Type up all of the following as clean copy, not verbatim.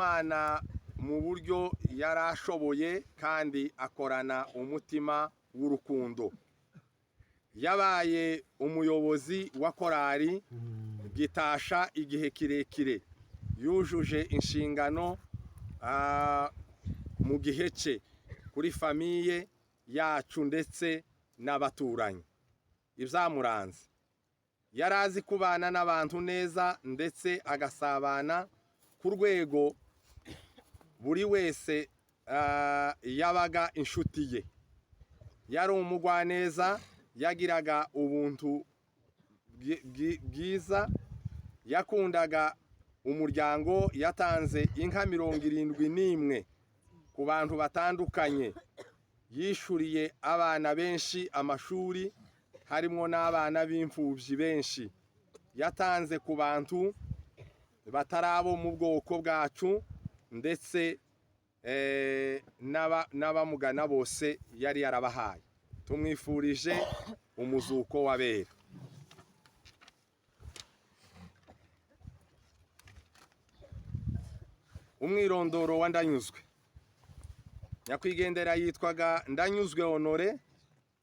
Imana mu buryo yarashoboye kandi akorana umutima w'urukundo. Yabaye umuyobozi wa korali Gitasha igihe kirekire, yujuje inshingano mu gihe cye kuri famiye yacu ndetse n'abaturanyi. Ibyamuranze, yarazi kubana n'abantu neza ndetse agasabana ku rwego buri wese yabaga inshuti ye. Yari umugwaneza, yagiraga ubuntu bwiza, yakundaga umuryango, yatanze inka 71 ku bantu batandukanye, yishuriye abana benshi amashuri harimo n'abana b'imfubyi benshi, yatanze ku bantu batarabo mu bwoko bwacu ndetse n'abamugana bose yari yarabahaye. Tumwifurije umuzuko w'abera. Umwirondoro wa Ndanyuzwe. Nyakwigendera yitwaga Ndanyuzwe Honore,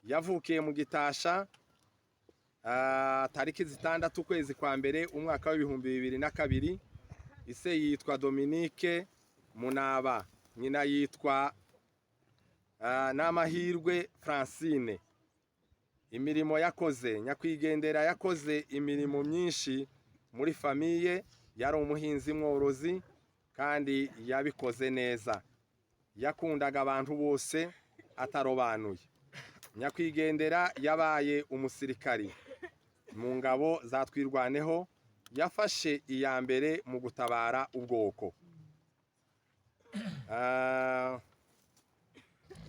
yavukiye mu Gitasha tariki 6 ukwezi kwa mbere umwaka wa 2002. Ise yitwa Dominique Munaba, nyina yitwa Namahirwe Francine. Imirimo yakoze, nyakwigendera yakoze imirimo myinshi muri famiye, yari umuhinzi mworozi kandi yabikoze neza. Yakundaga abantu bose atarobanuye. Nyakwigendera yabaye umusirikari mu ngabo za Twirwaneho, yafashe iya mbere mu gutabara ubwoko.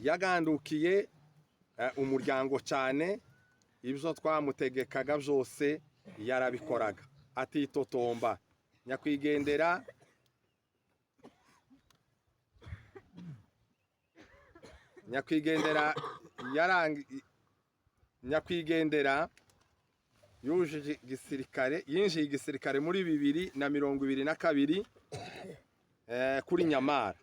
Yagandukiye umuryango cyane, ibyo twamutegekaga byose yarabikoraga atitotomba. Nyakwigendera yinjiye igisirikare muri 2022 kuri Nyamara.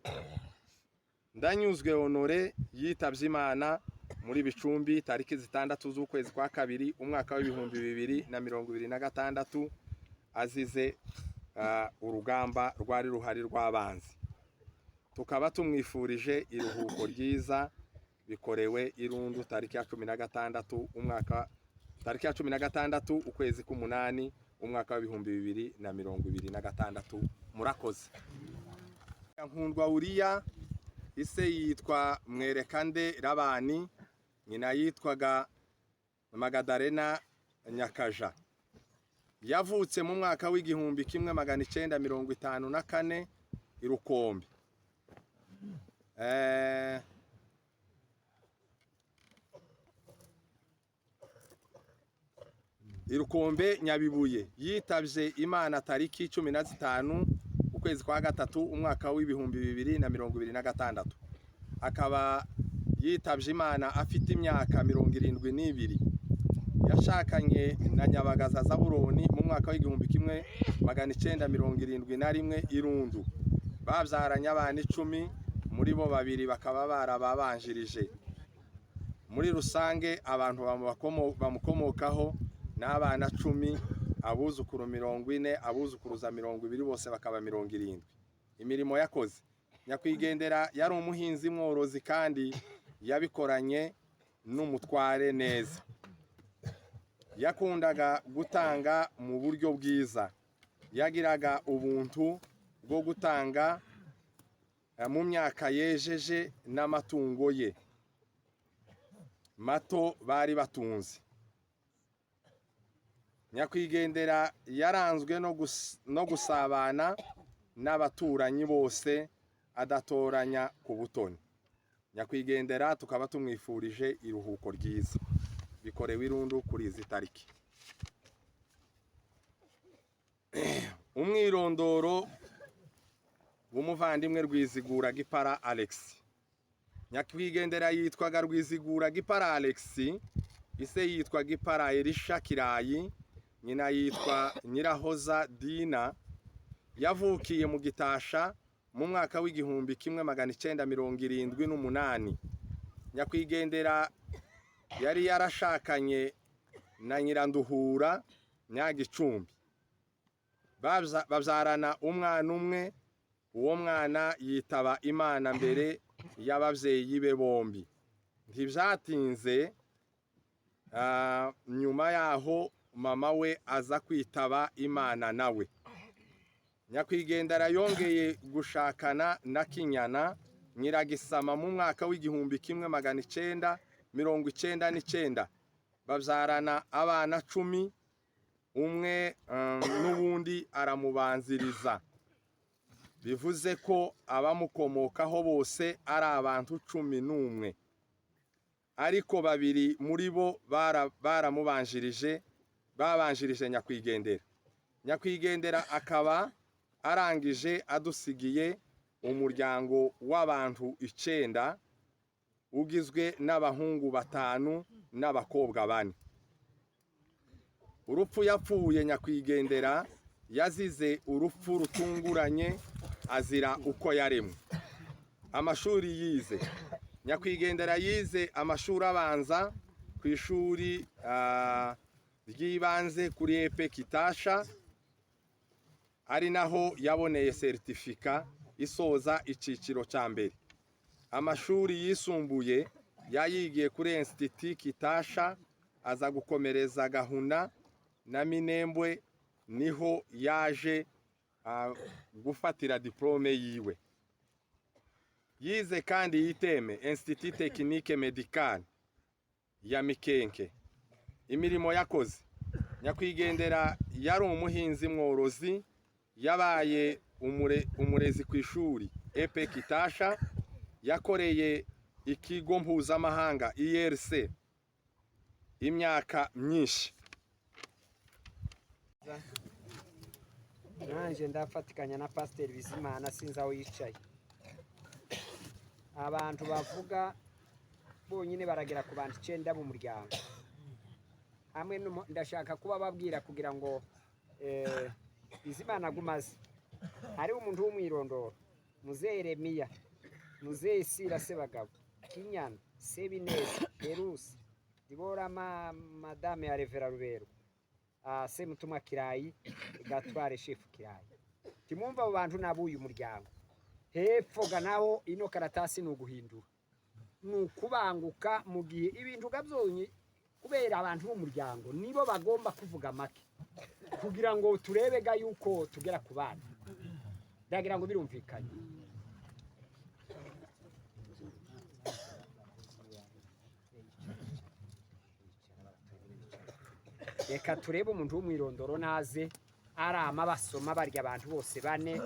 Ndanyuzwe Honore yitabye Imana muri Bicumbi tariki 6 z'ukwezi kwa kabiri umwaka wa 2026 azize urugamba rwari ruhari rw'abanzi. Tukaba tumwifurije iruhuko ryiza, bikorewe Irundu tariki ya 16 ukwezi k'umunani umwaka wa 2026. Murakoze. Nkundwa Uriya, ise yitwa Mwerekande Rabani, nyina yitwaga Magadarena Nyakaja. Yavutse mu mwaka w'igihumbi 1954 Irukombe. Irukombe Nyabibuye. Yitabye Imana tariki 15 ukwezi kwa gatatu umwaka w'2026. Akaba yitabye Imana afite imyaka 72. Yashakanye na Nyabagaza Zaburoni mu mwaka w'1971 Irundu. Babyaranye abana 10, muri bo 2 bakaba barababanjirije. Muri rusange abantu bamukomokaho n'abana 10, abuzukuru 40, abuzukuruza 20 bose bakaba 70. Imirimo yakoze, nyakwigendera yari umuhinzi mworozi kandi yabikoranye n'umutware neza. Yakundaga gutanga mu buryo bwiza, yagiraga ubuntu bwo gutanga mu myaka yejeje n'amatungo ye mato bari batunze. Nyakwigendera yaranzwe no gusabana n'abaturanyi bose adatoranya ku butoni. Nyakwigendera tukaba tumwifurije iruhuko ryiza, bikorewe Irundu kuri izi tariki. Umwirondoro w'umuvandimwe Rwizigura Gipara Alex. Nyakwigendera yitwaga Rwizigura Gipara Alex, ise yitwa Gipara Elisha Kirayi, nyina yitwa Nyirahoza Dina. Yavukiye mu Gitasha mu mwaka w'igihumbi kimwe magana 978. Nyakwigendera yari yarashakanye na Nyiranduhura Nyagicumbi, babyarana umwana umwe. Uwo mwana yitaba Imana mbere y'abavyeyi be bombi. Ntivyatinze nyuma yaho mama we aza kwitaba Imana nawe. Nyakwigendera yongeye gushakana na Kinyana Nyiragisama mu mwaka w'igihumbi kimwe magana 999. Babyarana abana 10, umwe n'ubundi aramubanziriza. Bivuze ko abamukomokaho bose ari abantu 11, ariko babiri muri bo baramubanjirije, babanjirije Nyakwigendera. Nyakwigendera akaba arangije adusigiye umuryango w'abantu 9 ugizwe n'abahungu 5 n'abakobwa 4. Urupfu yapfuye Nyakwigendera yazize urupfu rutunguranye, azira uko yaremwe. Amashuri yize, Nyakwigendera yize amashuri abanza ku ishuri ry'ibanze kuri EP Kitasha, ari naho yaboneye certificat isoza iciciro cya mbere. Amashuri yisumbuye yayigiye kuri Institut Kitasha, aza gukomereza Gahuna na Minembwe, niho yaje gufatira diplome yiwe. Yize kandi Yiteme Institut Technique Medical ya Mikenke. Imirimo yakoze, Nyakwigendera yari umuhinzi mworozi, yabaye umurezi ku ishuri EP Kitasha, yakoreye ikigo mpuzamahanga IRC imyaka myinshi. Nanje ndafatikanya na Pasteur Bizimana sinza aho yicaye. Abantu bavuga bonyine baragera ku bantu 9 mu muryango. Hamwe ndashaka kuba babwira kugira ngo Bizimana gumaze. Hari umuntu w'umwirondoro, Muzee Yeremiya, Muzee Sira Sebagabo, Kinyana, Sebineza, Perusi, Dibora Madame ya Revera Rubero, Semutumwa Kirayi, Gatware Chef Kirayi. Timumva abo bantu nabuye umuryango. Hepfo ganaho ino karatasi n'uguhindura. Nukubanguka mu gihe ibintu gabyonye kubera abantu b'umuryango nibo bagomba kuvuga make kugira ngo turebega yuko tugera ku bana. Ndagira ngo birumvikanye. Reka turebe umuntu w'umwirondoro naze arama basoma barya abantu bose 4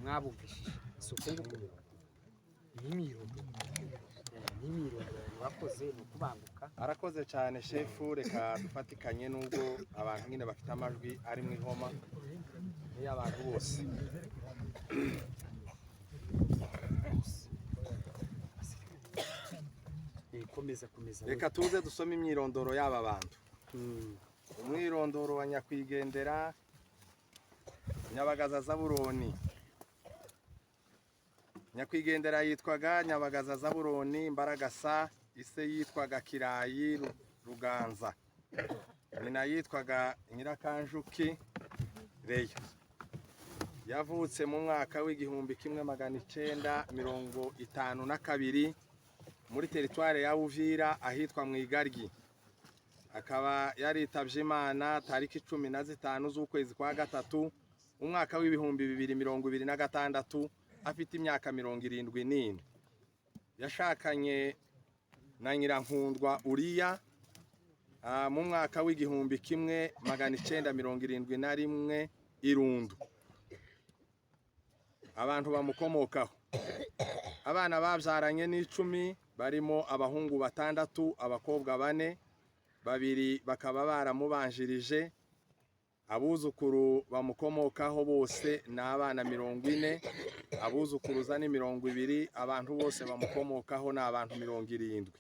mwabumvishije. Sukungu n'imiro bakoze no kubanguka. Arakoze cyane shefu. Reka dufatikanye nubwo abantu nyine bafite amajwi ari mu ihoma y'abantu bose. Komeza. Reka tuze dusome imyirondoro y'aba bantu. Umwirondoro wa Nyakwigendera: Nyabagaza Zaburoni. Nyakwigendera yitwaga Nyabagaza Zaburoni Mbaragasa, ise yitwaga Kirayi Ruganza, nyina yitwaga Nyirakanjuki Reyo. Yavutse mu mwaka w'igihumbi kimwe magana 952 muri teritware ya Uvira ahitwa Mwigaryi. Akaba yaritavye Imana tariki 15 z'ukwezi kwa gatatu umwaka w'ibihumbi 2026 afite imyaka 74. Yashakanye na Nyirankundwa Uriya mu mwaka w'igihumbi kimwe magana 971 Irundu. Abantu bamukomokaho, abana babyaranye ni 10, barimo abahungu 6, abakobwa 4, 2 bakaba baramubanjirije. Abuzukuru bamukomokaho bose n'abana 40, abuzukuruza ni 20, abantu bose bamukomokaho n'abantu 70.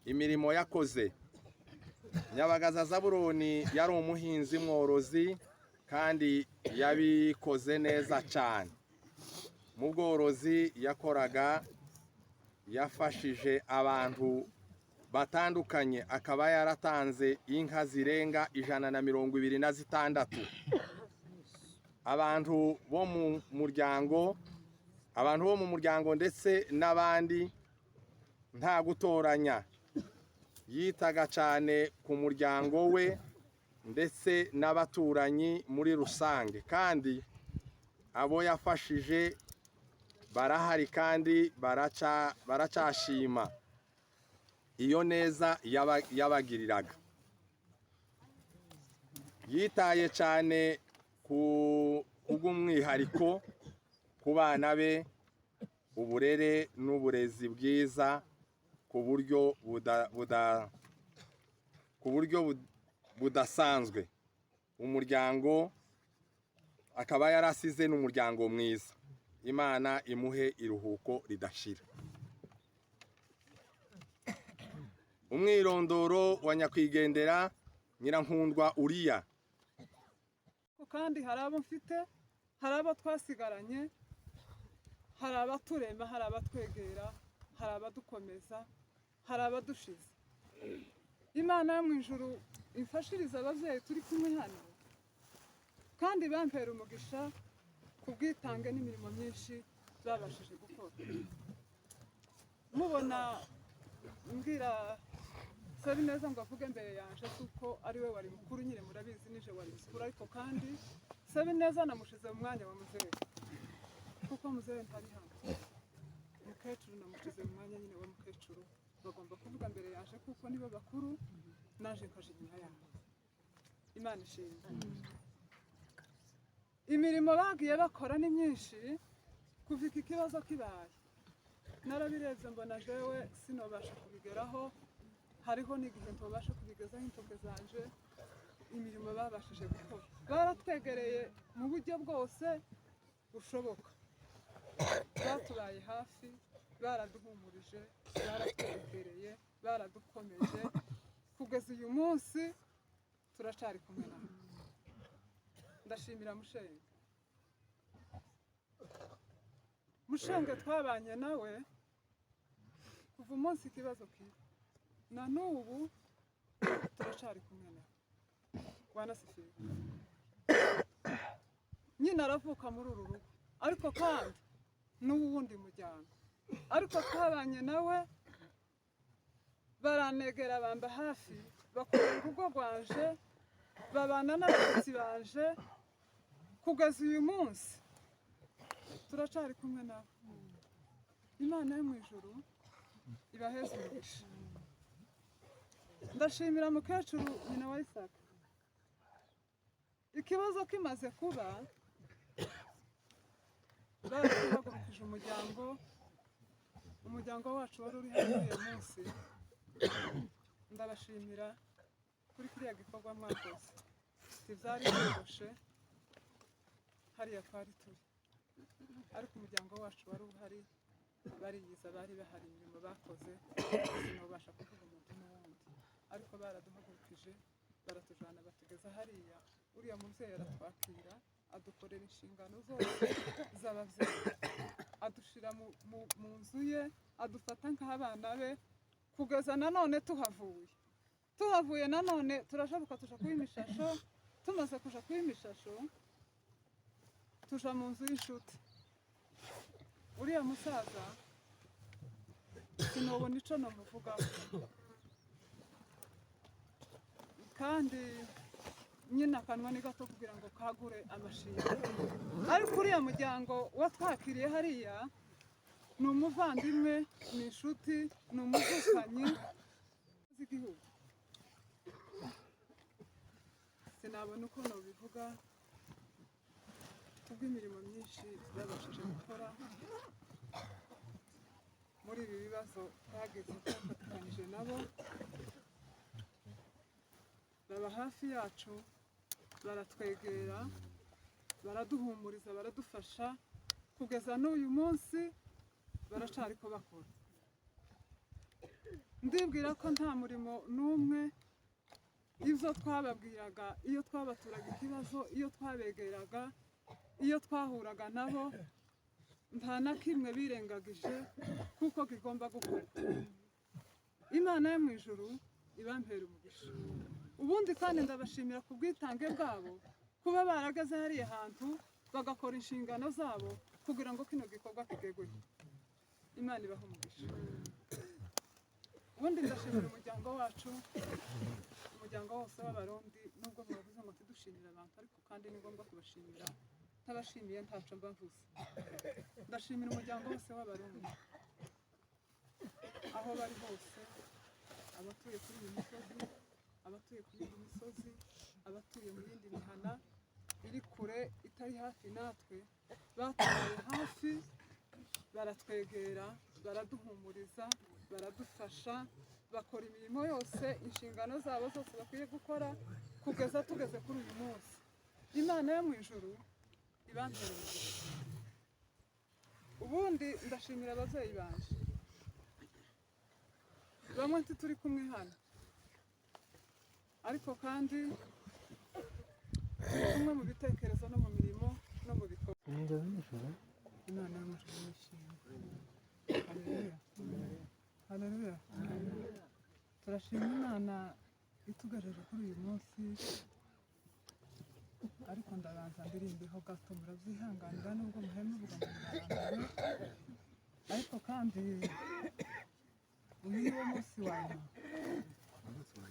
Imirimo yakoze: Nyabagaza Zaburoni yari umuhinzi mworozi kandi yabikoze neza cyane. mu bworozi yakoraga yafashije abantu batandukanye, akaba yaratanze inka zirenga 126. Abantu bo mu muryango ndetse n'abandi nta gutoranya, yitaga cyane ku muryango we ndetse n'abaturanyi muri rusange, kandi abo yafashije barahari kandi baracyashima iyo neza yabagiriraga. Yitaye cyane kubw'umwihariko ku bana be, uburere n'uburezi bwiza ku buryo budasanzwe. Umuryango akaba yarasize n'umuryango mwiza. Imana imuhe iruhuko ridashira. Umwirondoro wa nyakwigendera Nyirankundwa Uriya. Kandi hari abo mfite, hari abo twasigaranye, hari abaturema, hari abatwegera, hari abadukomeza, hari abadushize. Imana yo mu ijuru imfashiriza ababyeyi turi kumwe hano, kandi bampera umugisha kubwitange n'imirimo myinshi babashije gukora. Mubona mbwira Sabineza ngo avuge mbere yanje kuko ari we wari mukuru, nyine murabizi nije wari mukuru, ariko kandi Sabineza namushize mu mwanya wa muzehe kuko muzehe ntari hano. Mukecuru namushize mu mwanya nyine wa mukecuru, bagomba kuvuga mbere yanje kuko nibo bakuru, naje nkaje inyuma yabo. Imana ishimwe. Imirimo bagiye bakora ni myinshi kuva iki kibazo kibaye. Narabirebye mbona jewe sinobasha kubigeraho, hariho n'igihe ntobasha kubigezaho intoke zanje. Imirimo babashije gukora, baratwegereye mu buryo bwose bushoboka, batubaye hafi, baraduhumurije, baratwegereye, baradukomeje, kugeza uyu munsi turacari kumwe nabo. Ndashimira Mushenge twabanye nawe kuva umunsi ikibazo kiba na n'ubu turacari kumwe nawe. Wanasifiwe. Nyina aravuka muri uru rugo, ariko kandi n'uwundi muryango, ariko twabanye nawe, baranegera bamba hafi, bakora urugo rwanje, babana n'abashyitsi banje, kugeza uyu munsi turacari kumwe nabo. Imana yo mu ijuru ibaheze umugisha. Ndashimira mukecuru nyina wa Isaka. Ikibazo kimaze kuba, barahagurukije umuryango wacu wari uri hano uyu munsi. Ndabashimira kuri kiriya gikorwa mwakoze. Ivyari biroshe hariya twari turi, ariko umuryango wacu wari uhari, bariyiza, bari bahari, imirimo bakoze sinobasha kuvuga umuntu n'uwundi, ariko baraduhagurukije, baratujana batugeza hariya. Uriya muvyeyi aratwakira, adukorera inshingano zose z'abavyeyi, adushira mu nzu ye, adufata nk'abana be, kugeza nanone tuhavuye nanone turashoboka tuja kuba imishasho. Tumaze kuja kuba imishasho, tuja mu nzu y'inshuti. Uriya musaza sinobona ico namuvugaho, kandi nyina akanwa ni gato kugira ngo kagure amashimwe, ariko uriya muryango watwakiriye hariya ni umuvandimwe, ni inshuti, ni umuvukanyi z'igihugu. Sinabona uko nobivuga kubw'imirimo myinshi babashije gukora muri ibi bibazo twageze twafatanije nabo. Baba hafi yacu, baratwegera, baraduhumuriza, baradufasha, kugeza n'uyu munsi baracari ko bakora. Ndibwira ko nta murimo n'umwe, ivyo twababwiraga, iyo twabaturaga ikibazo, iyo twabegeraga, iyo twahuraga nabo, nta na kimwe birengagije kuko kigomba gukorwa. Imana yo mu ijuru ibampera umugisha. Ubundi kandi ndabashimira ku bwitange bwabo kuba barageze hariya hantu bagakora inshingano zabo kugira ngo kino gikorwa kigegwe. Imana ibaha umugisha. Ubundi ndashimira umuryango wacu, umuryango wose w'Abarundi, nubwo mwavuze ngo tudushimira abantu ariko kandi ni ngombwa kubashimira, ntabashimiye ntaco mba mvuze. Ndashimira umuryango wose w'Abarundi aho bari hose, abatuye kuri iyi misozi, abatuye kuri iyi misozi, abatuye mu yindi mihana iri kure itari hafi natwe, batubaye hafi, baratwegera, baraduhumuriza, baradufasha, bakora imirimo yose, inshingano zabo zose bakwiye gukora kugeza tugeze kuri uyu munsi. Imana yo mu ijuru ibampera umugisha. Ubundi ndashimira ababyeyi banje, bamwe turi kumwe hano, ariko kandi kumwe mu bitekerezo no mu mirimo no mu bikorwa. Imana yo mu ijuru nishimye. Haleluya. Haleluya. Turashima Imana itugejeje kuri uyu munsi, ariko ndabanza ndirimbeho gato, muravyihanganira nubwo muhema uvuga ngo ndarambiwe, ariko kandi uyu ni wo munsi wa nyuma.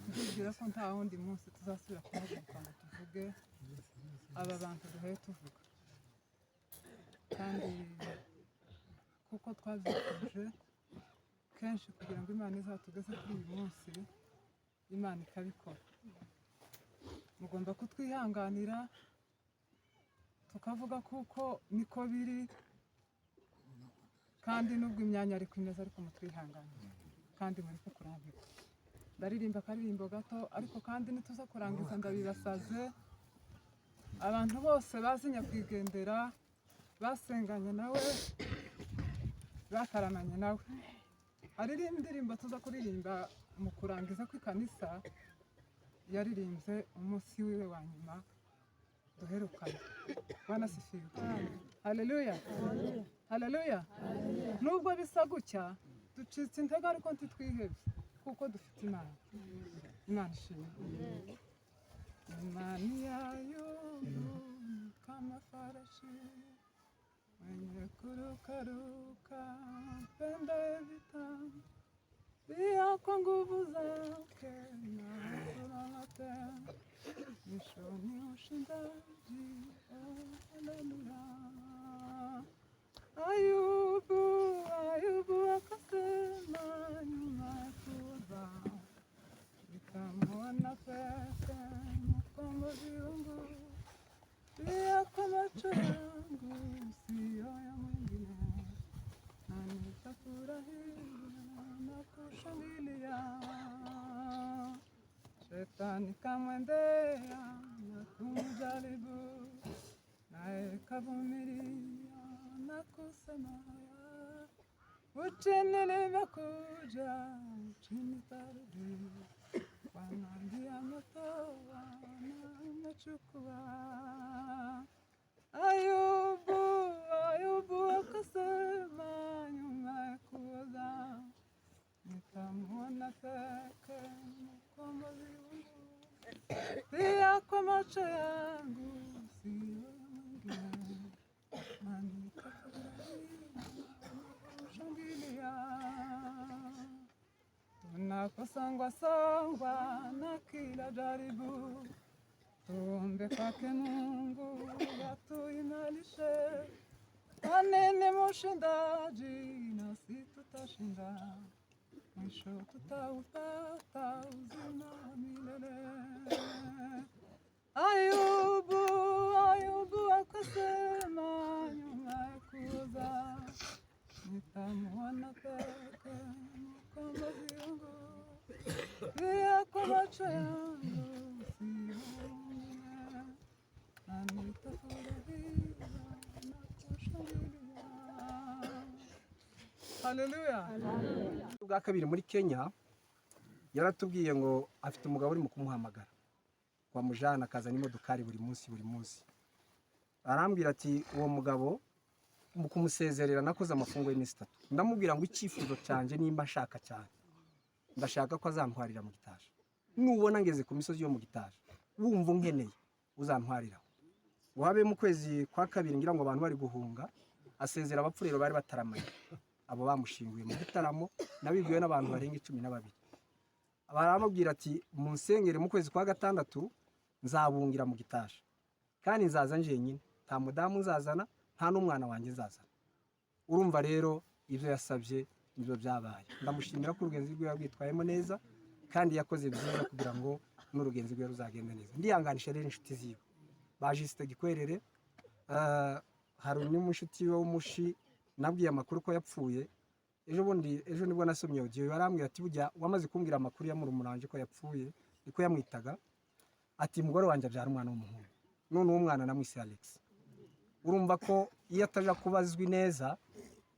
Ndibwira ko nta wundi munsi tuzasubira kuhaguruka ngo tuvuge aba bantu duhaye tuvuga, kandi kuko twabyifuje kenshi kugira ngo Imana izatugeze kuri uyu munsi, Imana ikabikora. Mugomba kutwihanganira tukavuga kuko niko biri, kandi nubwo imyanya ari kwimeza ariko mutwihanganira kandi muri kurambirwa. Ndaririmba akaririmbo gato, ariko kandi nituza kurangiza ndabibasaze. Abantu bose bazi nyakwigendera, basenganye nawe, bakaramanye nawe. Hari indirimbo tuza kuririmba mu kurangiza kw'ikanisa yaririmbye umunsi wiwe wa nyuma duherukana. Bwana sifiwe. Haleluya. Haleluya. Nubwo bisa gutya ducitse intege ariko ntitwihebye kuko dufite Imana. Imana ishimwe. Imani yayo kama farashi mwenye kurukaruka penda vita pia kwa nguvu zake na kuralate mwishoni ushindaji. Haleluya. Ayubu akasema nyuma ya kuza nikamwona peke mkombozi wangu, pia kwa macho yangu sio ya mwingine, na nitafurahia na kushangilia. Shetani kamwendea na kumjaribu, naye kavumilia na kusema uchini nimekuja, uchini tarudi. Bwana ndiye ametoa na amechukua. Ayubu akasema nyuma ya kuoza nitamwona peke mkombozi wangu, pia kwa macho yangu sio ya mwingine, na nitafurahia kushangilia. Tunaposongwasongwa na kila jaribu, tuombe kwake Mungu atuimarishe. Anene mshindaji nasi tutashinda, mwisho tutaupata uzima wa milele. Ayubu akasema nyuma ya kuoza nitamwona peke mkombozi wangu, pia kwa macho yangu sio mwingine, na nitafurahia na kushangilia. Haleluya. Bwa kabiri muri Kenya yaratubwiye ngo afite umugabo uri mu kumuhamagara wamujana akazana imodokari buri munsi. Arambwira ati uwo mugabo mu kumusezerera nakoze amafungo y'iminsi 3 ndamubwira ngo icyifuzo cyanjye nimba nshaka cyane ndashaka ko azantwarira mu Gitaje nubona ngeze ku misozi yo mu Gitaje wumva unkeneye uzantwarira ngo habe mu kwezi kwa kabiri ngira ngo abantu bari guhunga asezera abapfurero bari bataramanye abo bamushinguye mu gitaramo nabibwiwe n'abantu barenga 12 baramubwira ati munsengere mu kwezi kwa gatandatu nzabungira mu Gitaje kandi nzaza njenyine nta mudamu nzazana nta n'umwana wanjye nzazana urumva rero ibyo yasabye nibyo byabaye ndamushimira ko urugenzi rwe yabwitwayemo neza kandi yakoze byiza kugira ngo n'urugenzi rwe ruzagende neza ndiyanganisha rero inshuti ziwe bajiste gikwerere hari n'umushuti we w'umushi nabwiye amakuru ko yapfuye ejo nibwo nasomye audio barambwira ati bujya wamaze kumbwira amakuru ya murumuranje ko yapfuye niko yamwitaga ati mugore wanje abyara umwana w'umuhungu none uwo mwana namwise Alex urumva ko iyo ataja kubazwi neza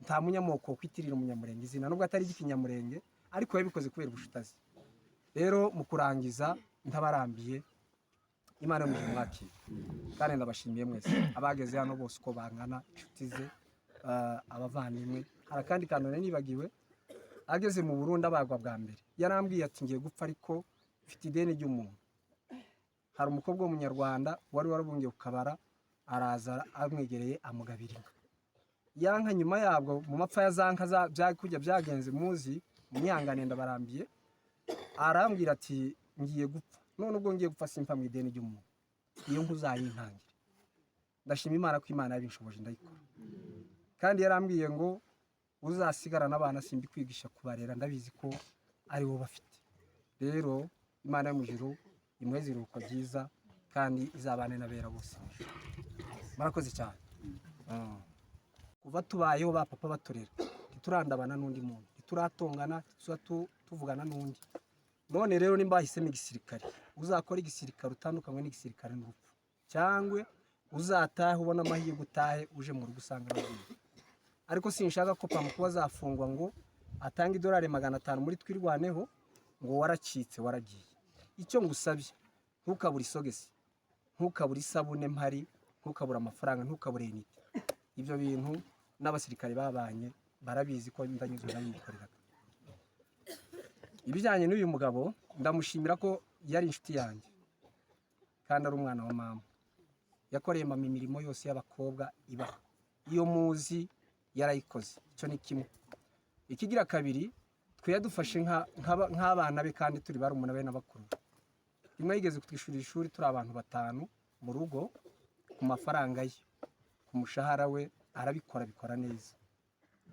nta munyamoko kwitirira umunyamurenge izina nubwo atari ikinyamurenge ariko yabikoze kubera ubushutazi rero mu kurangiza ntabarambiye Imana mu mwaki kandi ndabashimiye mwese abageze hano bose uko bangana inshuti ze abavandimwe hari kandi kanone nibagiwe ageze mu Burundi abagwa bwa mbere yarambwiye ati ngiye gupfa ariko mfite ideni ry'umuntu hari umukobwa w'umunyarwanda wari warabungiye ukabara araza amwegereye amugabira yanka nyuma yabwo mu mapfa ya zanka kujya byagenze muzi munyangane ndabarambiye arambwira ati ngiye gupfa none ubwo ngiye gupfa simpa mu ideni ry'umuntu iyo nkuzayintangire ndashima Imana ko Imana yabinshoboje ndayikora kandi yarambwiye ngo uzasigarana abana simbi kwigisha kubarera ndabizi ko ari wo bafite rero Imana y'umujuru imwezi ruko byiza kandi izabane nabera bose murakoze cyane kuva tubayeho ba papa batorera turandabana n'undi muntu turatongana tuvugana n'undi none rero nimba hisemo igisirikare uzakora igisirikare utandukanywe n'igisirikare n'urupfu cyangwe uzatahe ubona amahirwe utahe uje mu rugo usanga n'ubundi ariko sinshaka ko pamukuba azafungwa ngo atanga $500 muri twirwaneho ngo waracitse waragiye icyo ngusabye ntukabura isogesi ntukabura isabune mpari ntukabura amafaranga ntukabura inite ibyo bintu n'abasirikare babanye barabizi ko ndanyuze nabikoreraga ibijyanye n'uyu mugabo ndamushimira ko yari inshuti yanjye kandi ari umwana wa mama yakoreye mama imirimo yose y'abakobwa ibaho iyo muzi yarayikoze icyo ni kimwe ikigira kabiri twe yadufashe nk'abana be kandi turi barumuna be n'abakuru rimwe yigeze kutwishurira ishuri turi abantu 5 mu rugo ku mafaranga ye ku mushahara we bikora neza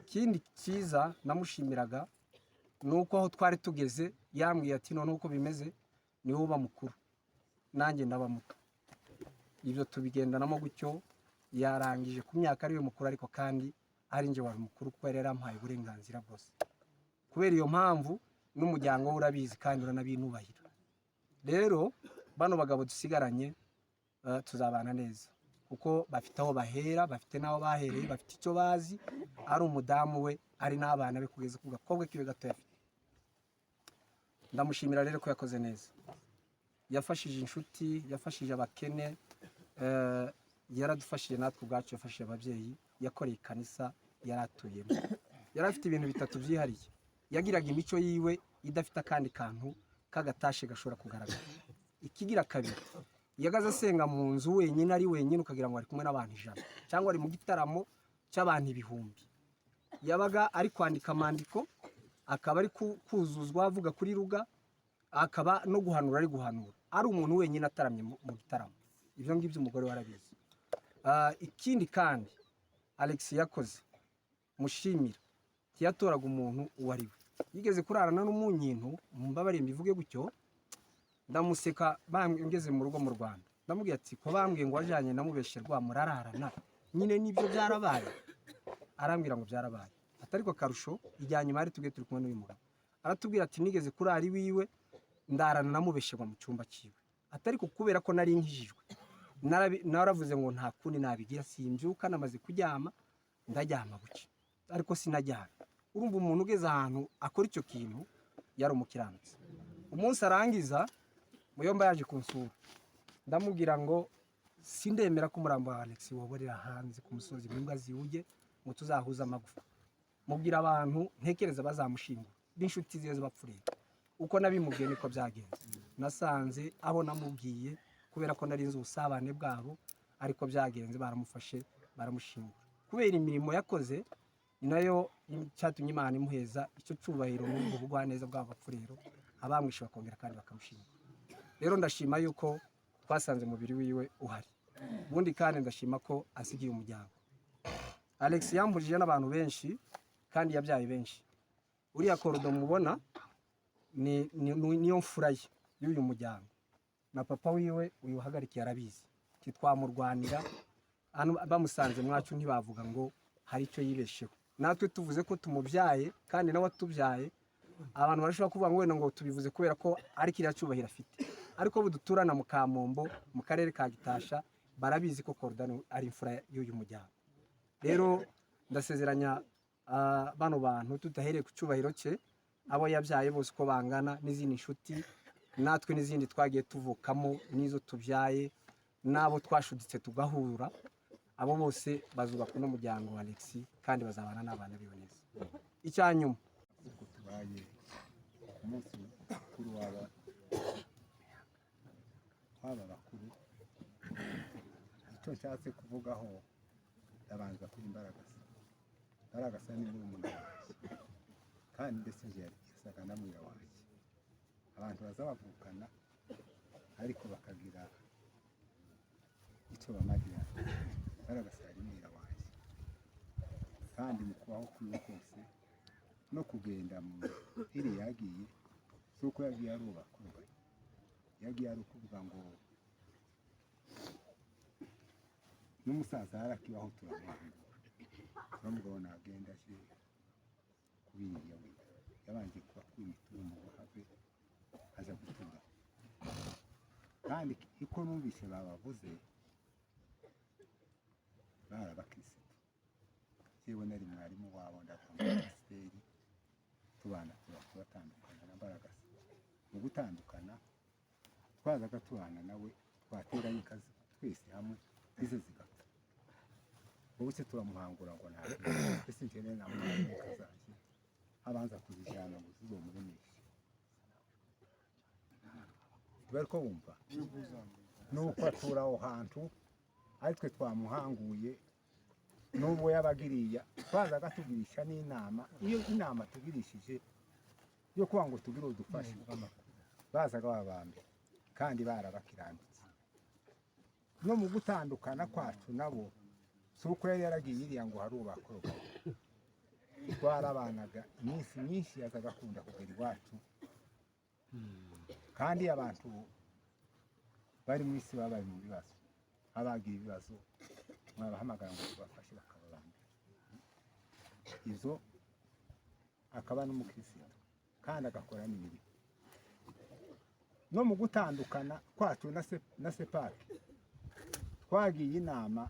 ikindi cyiza namushimiraga nuko aho twari tugeze yambwiye ati none uko bimeze ni wowe mukuru nanjye ndaba muto ibyo tubigendanamo gutyo yarangije ku myaka ari we mukuru ariko kandi ari nje wari mukuru ko yari yarampaye uburenganzira bwose kubera iyo mpamvu n'umuryango we urabizi kandi uranabinubahira rero bano bagabo dusigaranye tuzabana neza kuko bafite aho bahera bafite naho bahereye bafite icyo bazi ari umudamu we ari n'abana be kugeza ku gakobwa kiwe gato yafite ndamushimira rero ko yakoze neza yafashije inshuti yafashije abakene yaradufashije natwe ubwacu yafashije ababyeyi yakoreye kanisa yaratuyemo yari afite ibintu 3 byihariye yagiraga imico yiwe idafite akandi kantu kagatashe gashobora kugaragara ikigira kabiri yagaza asenga mu nzu wenyine ari wenyine ukagira ngo ari kumwe n'abantu 100 cyangwa ari mu gitaramo cy'abantu 1000 yabaga ari kwandika amandiko akaba ari kuzuzwa avuga kuri ruga akaba no guhanura ari umuntu wenyine ataramye mu gitaramo ibyo ngibyo umugore warabizi ikindi kandi Alex yakoze mushimira yatoraga umuntu uwari we yigeze kurarana n'umunyintu mbabare mbivuge gutyo ndamuseka ngeze mu rugo mu Rwanda ndamubwiye ati ko bambwiye ngo wajanye namubesherwa murararana nyine nibyo byarabaye arambwira ngo byarabaye atari ko karusho ijyanye mari tuge turi kumwe n'uyu mugabo aratubwira ati nigeze kurari wiwe ndarana namubesherwa mu cyumba kiwe atari ko kubera ko nari nkijijwe naravuze ngo nta kundi nabigira simbyuka namaze kuryama ndaryama buke ariko sinajyana urumva umuntu ugeze ahantu akora icyo kintu yari umukiranutsi umunsi arangiza muyomba yaje kunsura ndamubwira ngo sindemera ko umurambo wa Alex woborera hanze ku musozi imbwa ziwuje ngo tuzahuze amagufa mubwira abantu ntekereza bazamushingura b'inshuti ziwe z'abapfurere uko nabimubwiye niko byagenze nasanze abo namubwiye kubera ko nari nzi ubusabane bwabo ariko byagenze baramufashe baramushingura kubera imirimo yakoze ni nayo cyatumye Imana imuheza icyo cyubahiro n'ubwo bugwaneza bw'abapfurero abamwishe bakongera kandi bakamushingura rero ndashima yuko twasanze umubiri wiwe uhari ubundi kandi ndashima ko asigiye umuryango Alex yambujije n'abantu benshi kandi yabyaye benshi uriya korodo mubona niyo mfura ye y'uyu muryango na papa wiwe uyu uhagarikiye arabizi kitwamurwanira bamusanze mwacu ntibavuga ngo hari icyo yibesheho natwe tuvuze ko tumubyaye kandi nawe atubyaye abantu barashobora kuvuga ngo wenda ngo tubivuze kubera ko ari kiriya cyubahiro afite ariko buduturana mu Kamombo mu karere ka Gitasha barabizi ko Korodano ari imfura y'uyu muryango rero ndasezeranya bano bantu tudahereye ku cyubahiro cye abo yabyaye bose uko bangana n'izindi nshuti natwe n'izindi twagiye tuvukamo n'izo tubyaye n'abo twashuditse tugahura abo bose bazubaka uno muryango wa Alex kandi bazabana n'abana biwe neza icyanyuma uko tubaye umunsi mukuru waba bakuru icyo nshatse kuvugaho ndabanza kuri Mbaragasa ni murumuna wanjye kandi ndetse yasaga na mwira wanjye abantu baza bavukana ariko bakagira icyo bamagira Mbaragasa ari mwira wanjye kandi mu kubaho kwiwe kose no kugenda mu iri yagiye suko yagiye arubaka yagiye ari ukuvuga ngo n'umusaza harakibaho turamubona agenda aje kubiriya we yabanje kuba kwimitura mu buhave aza gutura kandi iko numvise babavuze barabakirisitu yewe nari mwarimu wabo ndakamara pasiteri tubana turatandukana na Mbaragasa mu gutandukana twazaga tubana nawe twateranye ikazi twese hamwe ize zigapfa ubuse turamuhangura ngo ntabwo ese njyewe na mwarimu kazaje abanza kuzijyana ngo zizomuremishe kubera ko wumva nuko atura aho hantu aritwe twamuhanguye n'ubwo yabagiriya twazaga tugirisha n'inama iyo inama tugirishije yo kuba ngo tugire udufashe bazaga babambe kandi barabakirambitse no mu gutandukana kwacu nabo suko yari yaragiye iriya ngo harubakoroka twarabanaga iminsi myinshi yazaga akunda kugera iwacu kandi abantu bari mu isi babaye mu bibazo abagira ibibazo mwabahamagara ngo tubafashe bakababambira izo akaba n'umukirisitu kandi agakora n'imirimo no mu gutandukana kwacu na sepake twagiye inama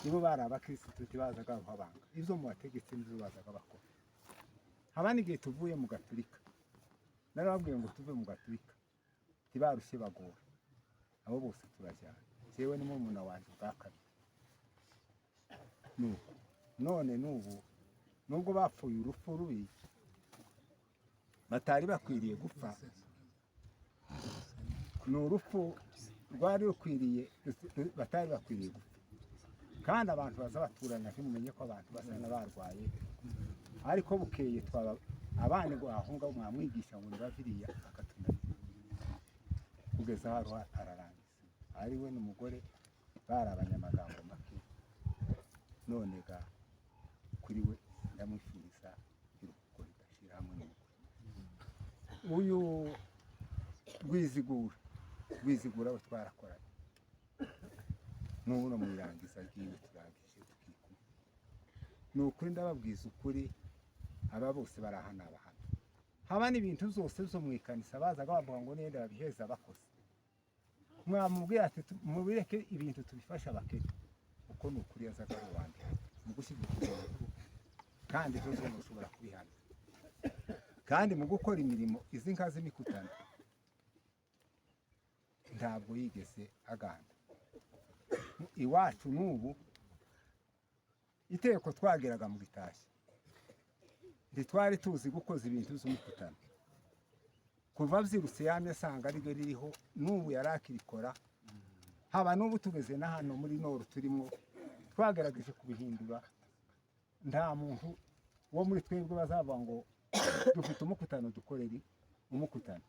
nibo bari abakirisitu bazaga babanga izo mu bategetsi nizo bazaga bakora haba n'igihe tuvuye mu Gatulika narababwiye ngo tuve mu Gatulika tibarushye bagora abo bose turajyana jewe ni murumuna wanjye bwa kabiri nuko none n'ubu nubwo bapfuye urupfu rubi batari bakwiriye gupfa ni urupfu rwari rukwiriye batari bakwiriye gupfa kandi abantu baza baturana ntimumenye ko abantu basa n'abarwaye ariko bukeye twaba abana ngo ahunga mwamwigisha ngo nibaviriya akatunanira kugeza haro ararangiza ari we n'umugore bari abanyamagambo make none ga kuri we ndamwifuriza iruhuko ridashira hamwe n'umugore uyu rwizigura we twarakoranye n'ubu no mu irangiza ry'iwe turangije tukikuma ni ukuri ndababwiza ukuri aba bose barahana abahana haba n'ibintu zose zo mu ikanisa bazaga bavuga ngo nenda babiheza bakoze mwamubwira ati mubireke ibintu tubifasha abakene uko ni ukuri yazaga rubanda mu gushyigikira kandi zo mushobora kubihana kandi mu gukora imirimo izi nka z'imikutano ntabwo yigeze aganda iwacu n'ubu iteko twageraga mu gitashya ntitwari tuzi gukoza ibintu z'umukutano kuva vyirutse yamye asanga ariryo ririho n'ubu yarakirikora haba n'ubu tugeze na hano muri Nord turimo twagerageje kubihindura nta muntu wo muri twebwe bazavuga ngo dufite umukutano dukorera umukutano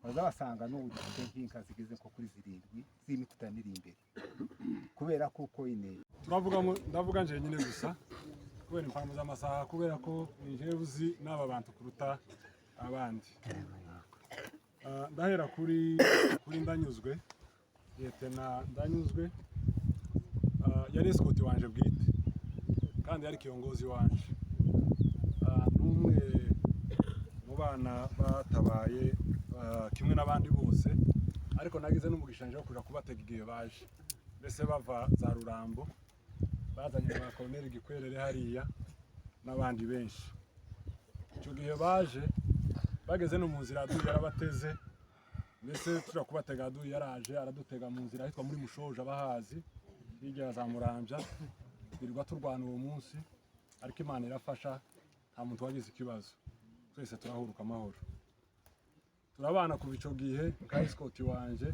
bazabasanga n'ubu dufite nk'inka zigeze ko kuri 7 z'imikutano iri imbere kubera kuko ine ndavuga nje nyine gusa kubera impamvu z'amasaha kubera ko nije uzi n'aba bantu kuruta abandi ndahera kuri ndanyuzwe ndanyuzwe yari escort wanje bwite kandi yari kiongozi wanje n'umwe mu bana batabaye kimwe n'abandi bose ariko nagize n'umugisha nje kuja kubatega igihe baje mbese bava za Rurambo bazanye ba Colonel Gikwerere hariya n'abandi benshi icyo gihe baje bageze no mu nzira yarabateze mbese tuja kubatega yaraje aradutega mu nzira ahitwa muri Mushoja abahazi hirya za Murambya birirwa turwana uwo munsi ariko Imana irafasha nta muntu wagize ikibazo twese turahuruka amahoro turabana kuva ico gihe nka escort wanje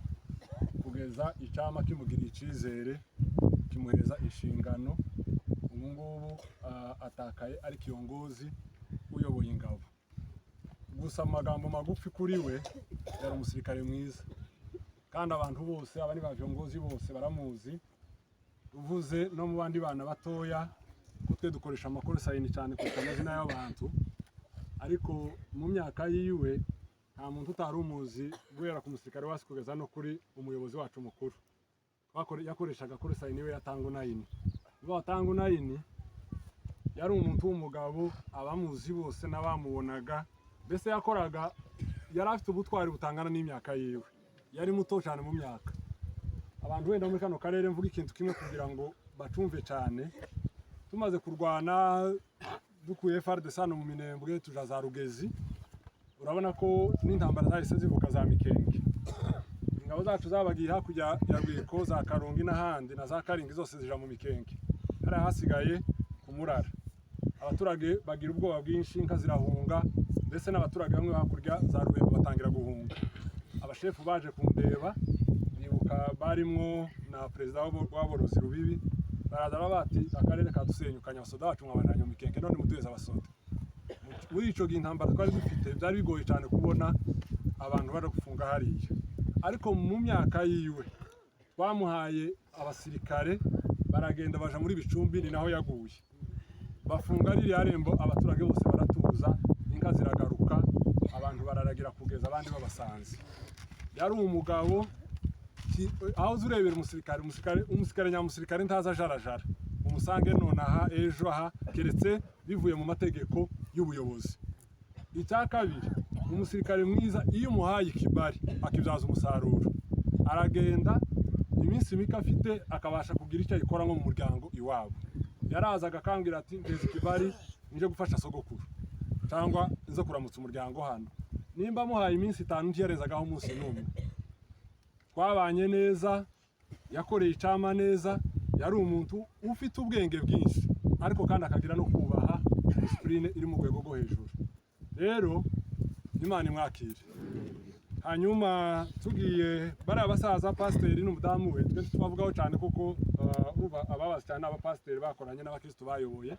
kugeza icama kimugiriye icizere kimuhereza inshingano ubu ngubu atakaye ari kiongozi uyoboye ingabo gusa amagambo magufi kuri we yari umusirikare mwiza kandi abantu bose abandi baviongozi bose baramuzi uvuze no mu bandi bana batoya kutwe dukoresha amakuru sayini cyane kuko amazina y'abantu ariko mu myaka yiwe nta muntu utari umuzi guhera ku musirikare wasi kugeza no kuri umuyobozi wacu mukuru yakoreshaga kuri sayini we yatangu 9 ubwo yatangu 9 yari umuntu w'umugabo abamuzi bose n'abamubonaga mbese yakoraga yari afite ubutwari butangana n'imyaka yiwe yari muto cyane mu myaka abantu wenda muri kano karere mvuga ikintu kimwe kugira ngo bacumve cyane tumaze kurwana dukuye FARDC hano mu Minembwe tuja za Rugezi urabona ko n'intambara zahise zivuka za Mikenge ingabo zacu zabagiye hakurya ya Rwiko za Karongi n'ahandi na za Karingi zose zija mu Mikenge hari hasigaye kumurara abaturage bagira ubwoba bwinshi inka zirahunga mbese n'abaturage bamwe hakurya za Rubembo batangira guhunga abashefu baje kundeba bibuka barimwo na president w'aborozi Rubibi baraza bati akarere kadusenyukanya abasoda bacu mwabandanya mu Mikenge none mutuweza abasoda muri ico gihe intambara twari dufite byari bigoye cyane kubona abantu bari gufunga hariya ariko mu myaka yiwe twamuhaye abasirikare baragenda baja muri Bicumbi ni naho yaguye bafunga ririya rembo abaturage bose baratuza inka ziragaruka abantu bararagira kugeza abandi babasanze yari umugabo aho zurebera umusirikare nyamusirikare ntaza jarajara umusange none aha ejo aha keretse bivuye mu mategeko y'ubuyobozi icya kabiri umusirikare mwiza iyo umuhaye ikibari akibyaza umusaruro aragenda iminsi mike afite akabasha kugira icyo ayikora nko mu muryango iwabo yarazaga akambwira ati ngeze ikibari nje gufasha sogokuru cyangwa nze kuramutsa umuryango hano nimba muhaye iminsi 5 ntiyarezagaho umunsi n'umwe twabanye neza yakoreye icama neza yari umuntu ufite ubwenge bwinshi ariko kandi akagira no kubaha discipline iri mu rwego rwo hejuru rero Imana imwakire hanyuma tugiye bari abasaza pasiteri n'umudamu we twe twavugaho cyane kuko uba ababazi cyane abapasiteri bakoranye n'abakristo bayoboye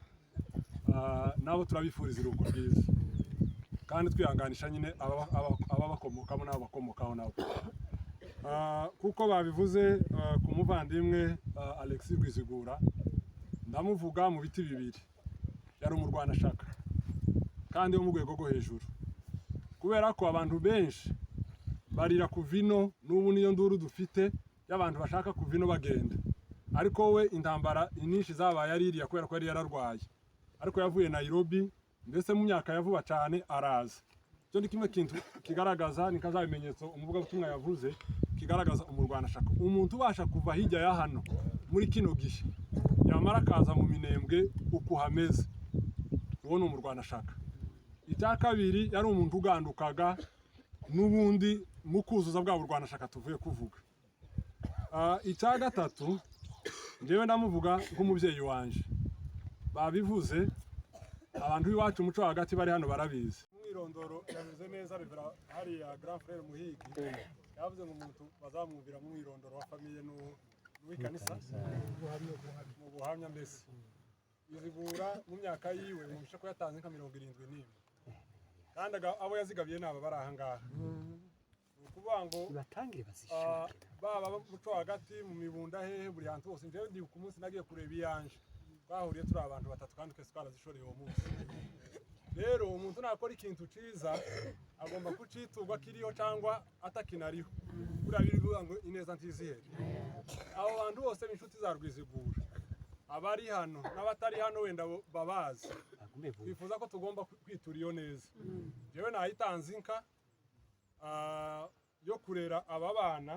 nabo turabifuriza iruhuko rwiza kandi twihanganisha nyine ababakomokamo n'abo bakomokaho nabo kuko babivuze ku muvandimwe Alexis Rwizigura ndamuvuga mu biti bibiri yari umurwanashaka kandi wo mu rwego rwo hejuru kubera ko abantu benshi barira ku vino n'ubu niyo nduru dufite y'abantu bashaka ku vino bagenda ariko we intambara inyinshi zabaye aririya kubera ko yari yararwaye ariko yavuye Nairobi mbese mu myaka yavuba cyane araza cyo ni kimwe kintu kigaragaza nikazabimenyetso umuvuga butumwa yavuze kigaragaza umurwanashaka umuntu ubasha kuva hirya ya hano muri kino gihe yamara kaza mu Minembwe uko hameze ubona umurwanashaka icya kabiri yari umuntu ugandukaga n'ubundi mukuzuza bwa burwanashaka tuvuye kuvuga icya gatatu njewe ndamuvuga nk'umubyeyi wanje babivuze abantu b'iwacu umuco hagati bari hano barabizi. Umwirondoro yavuze neza Revera hariya Grand Frère Muhigi yavuze ngo umuntu bazamwumvira mu mwirondoro wa famiye n'uw'ikanisa mu buhamya mbese yizigura mu myaka yiwe mu bishe ko yatanze nka 71 kandi abo yazigabiye naba bari aha ngaha ukuvuga ngo batangire bazishura baba muco hagati mu mibunda hehe buri hantu hose nje ndi ku munsi nagiye kureba iyanje bahuriye turi abantu batatu kandi twese twarazishoreye uwo munsi. Rero umuntu nakora ikintu ciza agomba kuciturwa kiriho cyangwa atakinariho buriya bivuga ngo ineza ntizihere. Abo bantu bose b'inshuti za Rwizigura abari hano n'abatari hano wenda babazi bifuza ko tugomba kwitura iyo neza. Jewe nayitanze inka yo kurera aba bana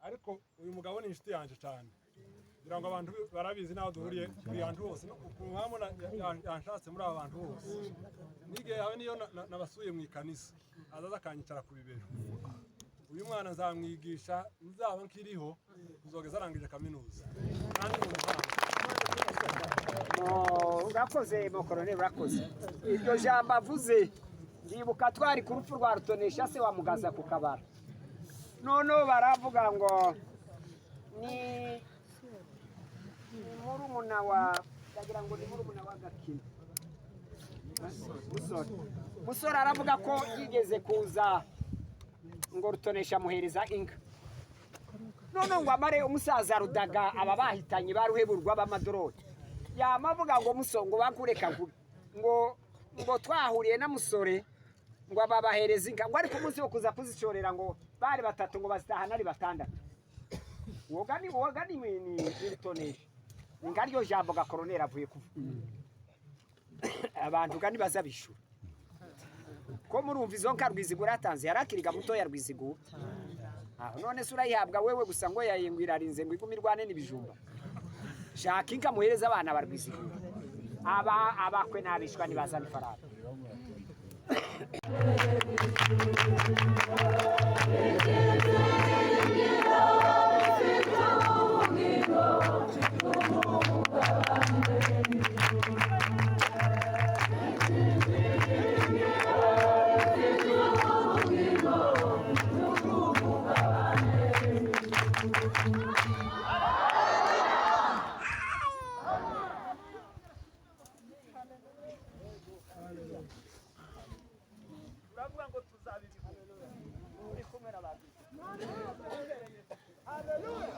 ariko uyu mugabo ni inshuti yanje cyane kugira ngo abantu barabizi naho duhuriye kuri yantu hose kumwamona yanshatse muri aba bantu bose nige yawe niyo nabasuye mu ikanisa azaza kanyicara ku bibero. Uyu mwana nzamwigisha nzaba nkiriho kuzogeza arangije kaminuza kandi mu muhanga. Urakoze mo Colonel urakoze. Iryo jambo avuze ndibuka twari ku rupfu rwa Rutonesha se wa Mugaza ku Kabara. Nono baravuga ngo ni murumuna wa yagira ngo ni murumuna wa Gakino. Musore aravuga ko yigeze kuza ngo Rutonesha muhereza inka. Nono ngo amare umusaza Rudaga aba bahitanye baruheburwa b'amadoroti. Yamavuga ngo musongo bakureka ngo twahuriye na musore ngo ababahereza inka ngo ariko umunsi wo kuza kuzishorera ngo bari batatu ngo bazitahana ari batandatu. Wogani ni Rutonesha. Ngaryo jambo ga Colonel avuye kuvuga. Abantu kandi bazabishura. Ko murumva izo nka Rwizigura yatanze yarakiriga muto ya Rwizigura. None sura yihabwa wewe gusa ngo yayingwira arinze ngo igumirwane n'ibijumba. Shaka inka muhereza abana barwizigura. Abakwe nabishwa nibazana ifaranga. Hallelujah.